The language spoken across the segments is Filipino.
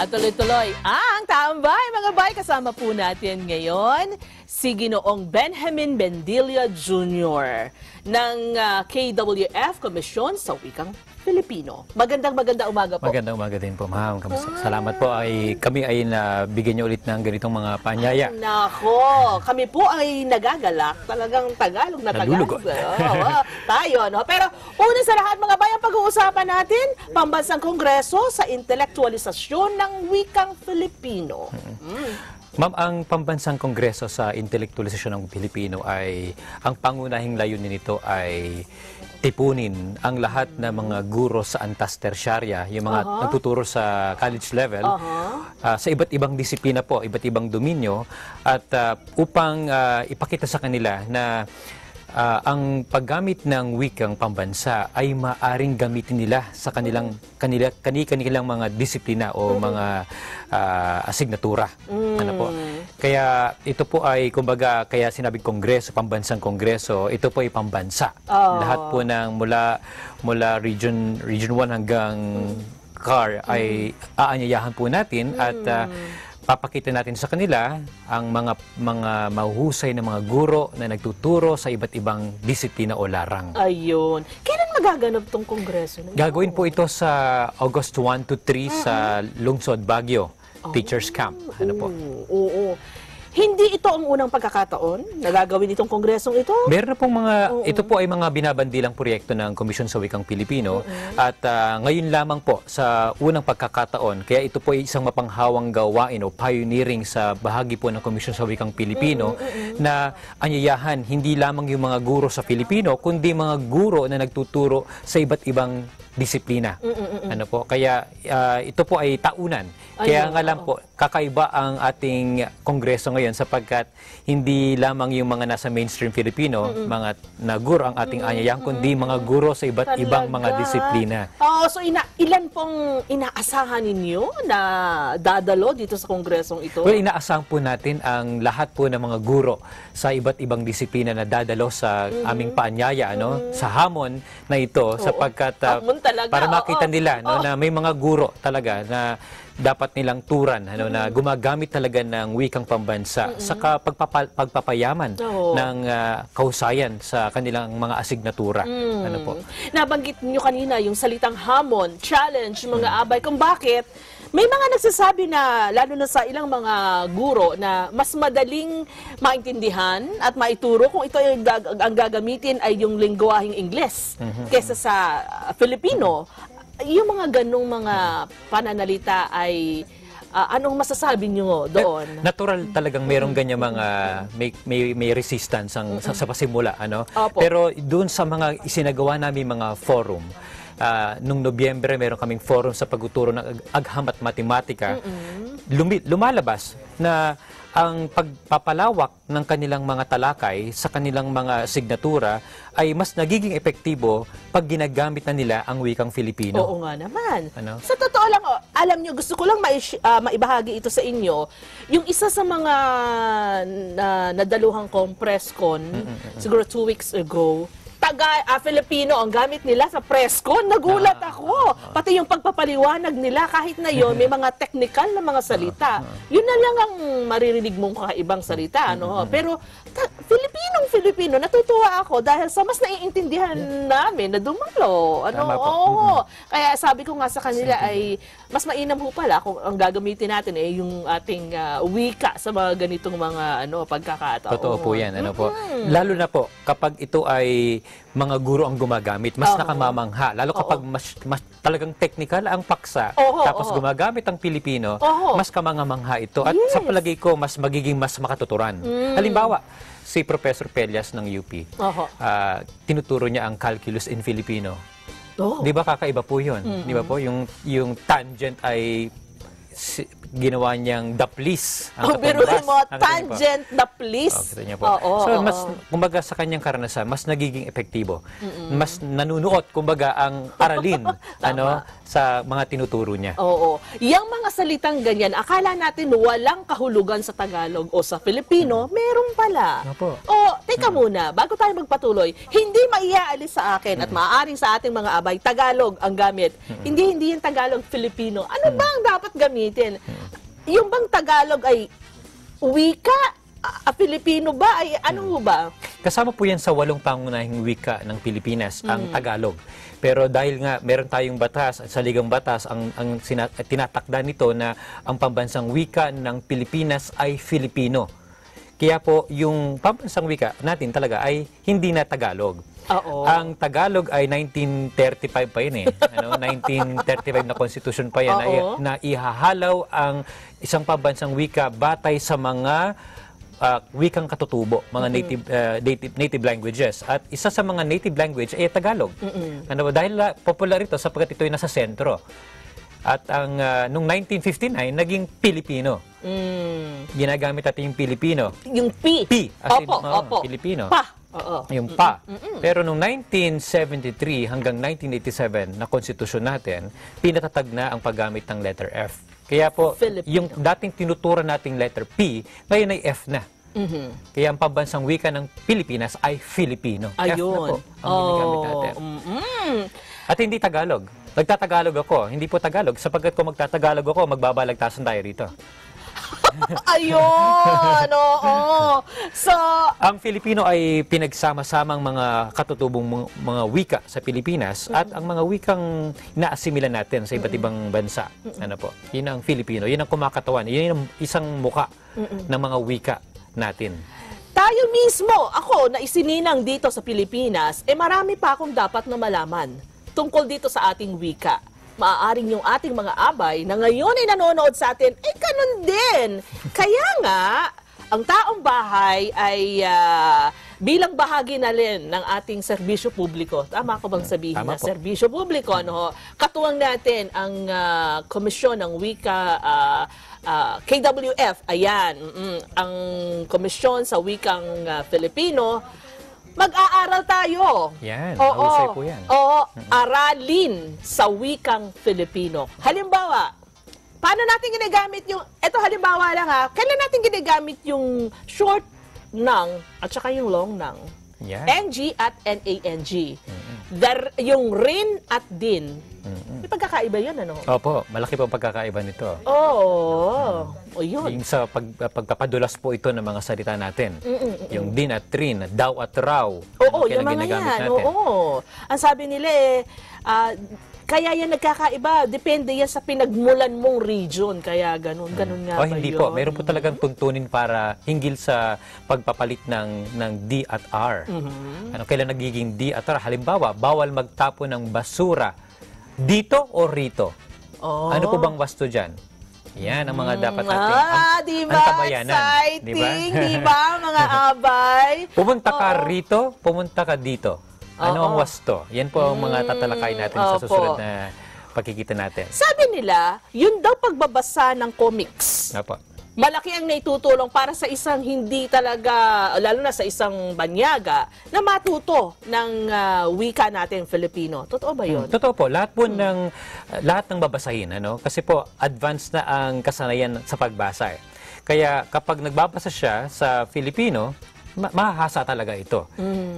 Tuloy-tuloy ang tambay, mga bay. Kasama po natin ngayon si Ginoong Benjamin Bendilla Jr. ng KWF Komisyon sa Wikang Filipino. Magandang umaga po. Magandang umaga din po, ma'am. Salamat po. Kami ay nabigyan niyo ulit ng ganitong mga panyaya. Nako, kami po ay nagagalak. Talagang Tagalog na Tagalog. Tayo, no? Pero una sa lahat, mga bayan, pag-uusapan natin, Pambansang Kongreso sa intelektualisasyon ng wikang Filipino. Ma'am, ang Pambansang Kongreso sa intelektualisasyon ng Pilipino ay, ang pangunahing layunin nito ay tipunin ang lahat ng mga guro sa antas tersyarya, yung mga nagtuturo sa college level, sa iba't ibang disiplina po, iba't ibang dominyo, at upang ipakita sa kanila na ang paggamit ng wikang pambansa ay maaring gamitin nila sa kanilang mga disiplina o mga asignatura. Ano po? Kaya ito po ay, kumbaga, kaya sinabing Kongreso, Pambansang Kongreso, ito po ay pambansa. Lahat po ng mula Region 1 hanggang CAR ay aanyayahan po natin at papakita natin sa kanila ang mga mahuhusay na mga guro na nagtuturo sa iba't ibang disiplina o larang. Ayun. Kailan magaganap tong kongreso na ito? Gagawin po ito sa August 1 to 3 sa Lungsod, Baguio, Teachers Camp. Ano po? Oo. Hindi ito ang unang pagkakataon na gagawin itong kongresong ito? Meron na pong ito po ay mga binabandilang proyekto ng Komisyon sa Wikang Pilipino at ngayon lamang po sa unang pagkakataon, kaya ito po ay isang mapanghawang gawain o pioneering sa bahagi po ng Komisyon sa Wikang Pilipino na anyayahan hindi lamang yung mga guro sa Filipino, kundi mga guro na nagtuturo sa iba't ibang disiplina. Ano po? Kaya ito po ay taunan. Kaya nga lang po, kakaiba ang ating kongreso ngayon sapagkat hindi lamang yung mga nasa mainstream Filipino, mga naguro ang ating anyayahan, kundi mga guro sa iba't ibang mga disiplina. So ilan pong inaasahan ninyo na dadalo dito sa kongresong ito? Well, inaasahan po natin ang lahat po ng mga guro sa iba't ibang disiplina na dadalo sa aming paanyaya, sa hamon na ito, sapagkat para makita nila na may mga guro talaga na dapat nilang turan, na gumagamit talaga ng wikang pambansa sa pagpapayaman ng kahusayan sa kanilang mga asignatura. Ano po? Nabanggit niyo kanina yung salitang hamon, challenge, mga abay, kung bakit may mga nagsasabi na, lalo na sa ilang mga guro, na mas madaling maintindihan at maituro kung ito ang gagamitin ay yung lingwaheng Ingles kesa sa Filipino. Yung mga ganong mga pananalita ay anong masasabi nyo doon? Natural talagang mayroong ganyan mga may resistance sa pasimula, Pero doon sa mga isinagawa namin mga forum, nung Nobyembre meron kaming forum sa pagtuturo ng agham at matematika, lumalabas na ang pagpapalawak ng kanilang mga talakay sa kanilang mga signatura ay mas nagiging epektibo pag ginagamit na nila ang wikang Filipino. Oo nga naman. Sa totoo lang, alam nyo, gusto ko lang maibahagi ito sa inyo. Yung isa sa mga nadaluhang press-con, siguro 2 weeks ago, Filipino ang gamit nila sa press-con. Nagulat ako. Pati yung pagpapaliwanag nila, kahit na yun, may mga technical na mga salita. Yun na lang ang maririnig mong kakaibang salita. Pero Filipino, natutuwa ako dahil sa mas naiintindihan namin na dumalo. Kaya sabi ko nga sa kanila ay mas mainam ho pala kung ang gagamitin natin ay yung ating wika sa mga ganitong mga pagkakataon. Totoo po yan. Lalo na po kapag ito ay mga guro ang gumagamit, mas nakamamangha. Lalo kapag mas talagang technical ang paksa, tapos gumagamit ang Pilipino, mas kamangamangha ito. At sa palagay ko, mas makatuturan. Halimbawa, si Professor Pelias ng UP, tinuturo niya ang calculus in Filipino. Di ba kakaiba po yun? Di ba po? Yung tangent ay ginawa niyang daplis. Biruin mo, tangent, daplis. So, mas, kumbaga sa kanyang karanasan, mas nagiging epektibo. Mas nanunuot, kumbaga, ang aralin sa mga tinuturo niya. Yang mga salitang ganyan, akala natin walang kahulugan sa Tagalog o sa Filipino, meron pala. Teka muna, bago tayo magpatuloy, hindi maiaalis sa akin at maaaring sa ating mga abay, Tagalog ang gamit. Hindi yung Tagalog, Filipino. Ano ba ang dapat gamitin? gagamitin. Yung bang Tagalog ay wika? Filipino ba? Ay ano ba? Kasama po yan sa 8 pangunahing wika ng Pilipinas, ang Tagalog. Pero dahil nga meron tayong batas, sa Ligang Batas, ang tinatakda nito na ang pambansang wika ng Pilipinas ay Filipino. Kaya po, yung pambansang wika natin talaga ay hindi na Tagalog. Oo. Ang Tagalog ay 1935 pa yun eh. 1935 na constitution pa yan na ihahalaw ang isang pambansang wika batay sa mga wikang katutubo, mga native languages. At isa sa mga native language ay Tagalog. Ano ba? Dahil popular ito sapagkat ito ay nasa sentro. At ang nung 1959, naging Pilipino. Ginagamit natin yung Pilipino. Yung P. P. As in, Opo. Pilipino. Pa. Oo. Yung pa. Pero nung 1973 hanggang 1987 na konstitusyon natin, pinatatag na ang paggamit ng letter F. Kaya po, Filipino. yung dating tinuturo nating letter P, ngayon ay F na. Kaya ang pambansang wika ng Pilipinas ay Filipino. F na po ang ginagamit natin. At hindi Tagalog. Nagtatagalog ako. Hindi po Tagalog. Sapagkat kung magtatagalog ako, magbabalagtasan tayo rito. Ayun! Oo! So, Ang Filipino ay pinagsama-samang mga katutubong mga wika sa Pilipinas at ang mga wikang inaasimila natin sa iba't ibang bansa. Ano po? Yun ang Filipino. Yun ang kumakatawan. Yun ang isang muka ng mga wika natin. tayo mismo, ako na isininang dito sa Pilipinas, marami pa akong dapat na malaman tungkol dito sa ating wika. Maaaring yung ating mga abay na ngayon ay nanonood sa atin, ganun din. Kaya nga, ang taong bahay ay bilang bahagi na rin ng ating serbisyo publiko. Tama ko bang sabihin Tama na po. serbisyo publiko? Ano, katuwang natin ang Komisyon ng Wika, KWF, ayan, ang Komisyon sa Wikang Filipino. Mag-aaral tayo. Yan, mahusay po yan. Oo, aralin sa wikang Filipino. Halimbawa, paano natin ginagamit yung, eto halimbawa lang kailan natin ginagamit yung short ng at saka yung long ng? Yan. NG at NANG. Yung rin at din. May pagkakaiba yun, ano? Opo, malaki po ang pagkakaiba nito. Oo. O yun. Yung sa pagpapadulas po ito ng mga salita natin. Yung din at rin, daw at raw. Oo, Kaya yung mga ginagamit yan. natin. Oo. Ang sabi nila kaya yan nagkakaiba. Depende yan sa pinagmulan mong region. Kaya ganun nga ba Hindi yun? po. Meron po talagang tuntunin para hinggil sa pagpapalit ng D at R. Ano, kailan nagiging D at R? Halimbawa, bawal magtapon ng basura dito o rito. Oh. Ano po bang wasto dyan? Yan ang mga dapat natin. Diba? Ang tabayanan. Exciting, diba, mga abay? Pumunta ka rito, pumunta ka dito. Ano ang wasto? Yan po ang mga tatalakay natin sa susunod na pagkikita natin. Sabi nila, yun daw pagbabasa ng comics. Opo. Malaki ang naitutulong para sa isang hindi talaga, lalo na sa isang banyaga, na matuto ng wika natin Filipino. Totoo ba yun? Totoo po. Lahat po lahat ng babasahin, ano? Kasi po, advanced na ang kasanayan sa pagbasa. Kaya kapag nagbabasa siya sa Filipino, mahahasa talaga ito.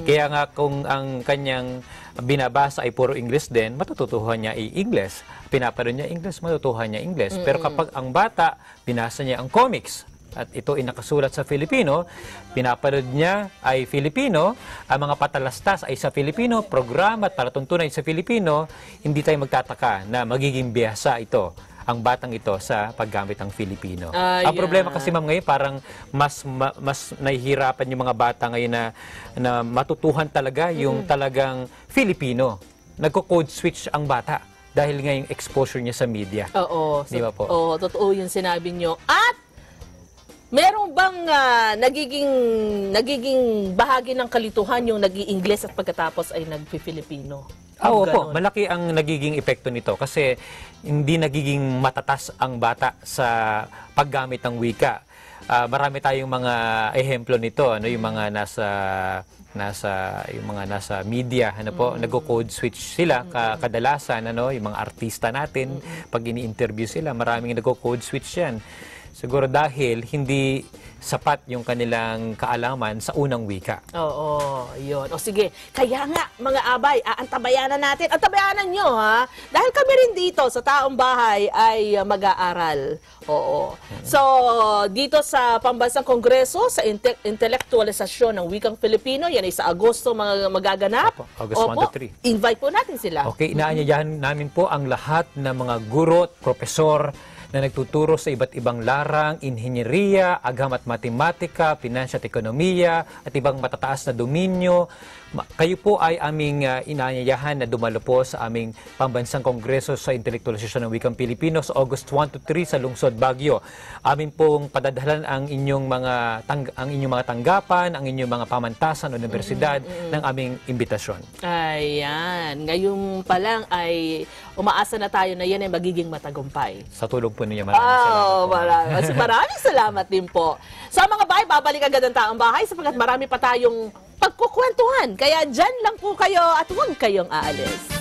Kaya nga kung ang kanyang binabasa ay puro English din, matututuhan niya English. Pinapanood niya English, matutuhan niya English. Pero kapag ang bata, binasa niya ang comics, at ito ay nakasulat sa Filipino, pinapanood niya ay Filipino, ang mga patalastas ay sa Filipino, programa at palatuntunan ay sa Filipino, hindi tayo magtataka na magiging biyasa ito, ang batang ito sa paggamit ng Filipino. Ang problema kasi ma'am ngayon, parang mas nahihirapan yung mga bata ngayon na matutuhan talaga yung talagang Filipino. Nagko-code switch ang bata dahil nga yung exposure niya sa media. Oo. Di ba po? Oo, totoo yung sinabi nyo. At meron bang nagiging bahagi ng kalituhan yung nag-i-Ingles at pagkatapos ay nag-Filipino? Oo po, malaki ang nagiging epekto nito kasi hindi nagiging matatas ang bata sa paggamit ng wika. Marami tayong mga ehemplo nito, ano, yung mga nasa media, ano po, nagko-code switch sila kadalasan, ano, yung mga artista natin, pag ini-interview sila, maraming nagko-code switch yan. Siguro dahil hindi sapat yung kanilang kaalaman sa unang wika. Oo, yun. O sige, kaya nga, mga abay, antabayanan natin. Antabayanan nyo, ha? Dahil kami rin dito sa taong bahay ay mag-aaral. Oo. So, dito sa Pambansang Kongreso, sa intelektualisasyon ng wikang Filipino, yan ay sa Agosto magaganap. Opo, August 1 to 3. Invite po natin sila. Okay, inaanyayahan namin po ang lahat ng mga guro at profesor na nagtuturo sa iba't ibang larang, inhinyeriya, agam at matematika, pinansya at ekonomiya, at ibang matataas na dominyo. Kayo po ay aming inaanyayahan na dumalo po sa aming Pambansang Kongreso sa Intelektualisasyon ng Wikang Pilipino sa August 1 to 3 sa Lungsod, Baguio. Amin pong padadhalan ang inyong mga tanggapan, ang inyong mga pamantasan, universidad ng aming imbitasyon. Ayan. Ngayon pa lang ay umaasa na tayo na yan ay magiging matagumpay. Sa tulong po ninyo, maraming salamat po. Maraming salamat din po. So mga bahay, babalik agad ang taong bahay sapagkat marami pa tayong pagkukwentuhan. Kaya dyan lang po kayo at huwag kayong aalis.